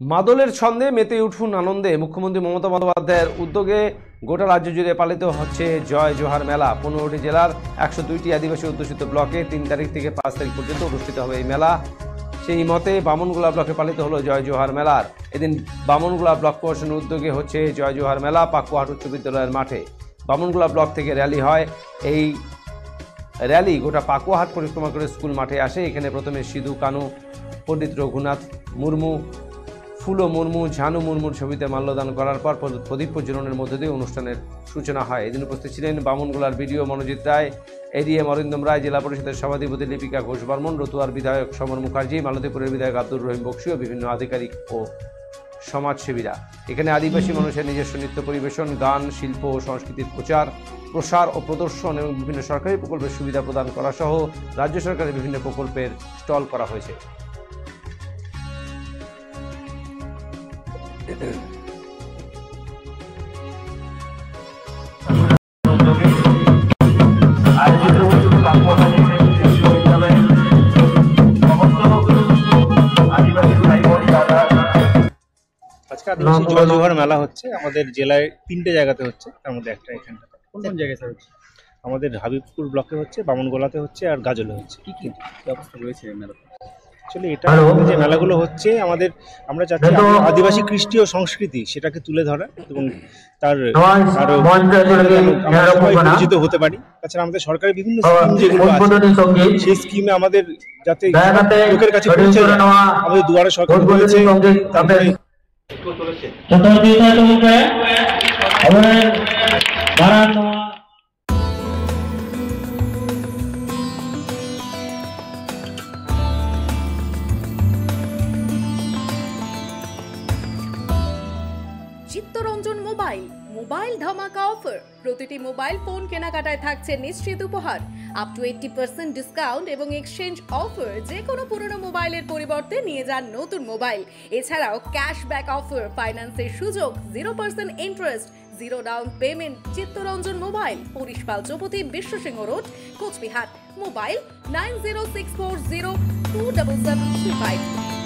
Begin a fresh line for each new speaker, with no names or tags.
মাদলের ছন্দে মেতে উঠুন আনন্দে। মুখ্যমন্ত্রী মমতা বন্দ্যোপাধ্যায়ের উদ্যোগে গোটা রাজ্য জুড়ে পালিত হচ্ছে জয় জোহার মেলা। 15টি জেলার 102টি আদিবাসী অধ্যুষিত ব্লকে 3 তারিখ থেকে 5 তারিখ পর্যন্ত অনুষ্ঠিত হবে এই মেলা। সেই মতে বামনগোলা ব্লকে পালিত হলো জয় জোহার মেলার। এদিন বামনগোলা ব্লক প্রশাসনের উদ্যোগে হচ্ছে জয় জোহার মেলা পাকুয়াহাট উচ্চ বিদ্যালয়ের মাঠে। বামনগোলা ব্লক থেকে র্যালি হয়। এই র্যালি গোটা পাকুয়াহাট পরিক্রমা করে স্কুল মাঠে আসে। এখানে প্রথমে সিধু কানু, পণ্ডিত রঘুনাথ মুর্মু, ফুলো মুর্মু, ঝানু মুর্মুর ছবিতে মাল্যদান করার পর প্রদীপ প্রজ্বলনের মধ্য দিয়ে অনুষ্ঠানের সূচনা হয়। এদিন উপস্থিত ছিলেন বামনগোলার বিডিও মনোজিৎ রায়, এডিএম অরিন্দম রায়, জেলা পরিষদের সভাধিপতি লিপিকা ঘোষ বর্মন, রতুয়ার বিধায়ক সমর মুখার্জি, মালতীপুরের বিধায়ক আব্দুর রহিম বক্সি ও বিভিন্ন আধিকারিক ও সমাজসেবীরা। এখানে আদিবাসী মানুষের নিজস্ব নৃত্য পরিবেশন, গান, শিল্প ও সংস্কৃতির প্রসার ও প্রদর্শন এবং বিভিন্ন সরকারি প্রকল্পের সুবিধা প্রদান করা সহ রাজ্য সরকারের বিভিন্ন প্রকল্পের স্টল করা হয়েছে।
আজকে আদিবাসী জয় জোহার মেলা হচ্ছে আমাদের জেলায় 3টে জায়গাতে হচ্ছে, তার মধ্যে একটা এখানটা।
কোন কোন জায়গায় স্যার হচ্ছে?
আমাদের হাবিবপুর ব্লকে হচ্ছে, বামনগোলাতে হচ্ছে আর গাজলে হচ্ছে।
কি কি ব্যবস্থা রয়েছে মেলা?
আসলে এটা যে মেলাগুলো হচ্ছে আমরা চাচ্ছি আদিবাসী কৃষ্টি ও সংস্কৃতি সেটাকে তুলে ধরা এবং তার আরো আমরা সবাই পরিচিত হতে পারি। তাছাড়া আমাদের সরকারি বিভিন্ন স্কিম যেগুলো আছে সেই স্কিমে আমাদের যাতে লোকের কাছে পৌঁছে যায়, আমাদের দুয়ারে সরকার রয়েছে।
চিত্তরঞ্জন মোবাইল ধামাকা অফার। প্রতিটি মোবাইল ফোন কেনাকাটায় থাকছে নিশ্চিত উপহার, আপ টু 80% ডিসকাউন্ট এবং এক্সচেঞ্জ অফার। যে কোনো পুরনো মোবাইলের পরিবর্তে নিয়ে যান নতুন মোবাইল। এছাড়াও ক্যাশব্যাক অফার, ফাইন্যান্সের সুযোগ, 0% interest, 0 down payment. Chittaranjan mobile, পরিশপাল চৌপতি, বিশ্বসিংহ রোড, কোচবিহার। মোবাইল 9064027735।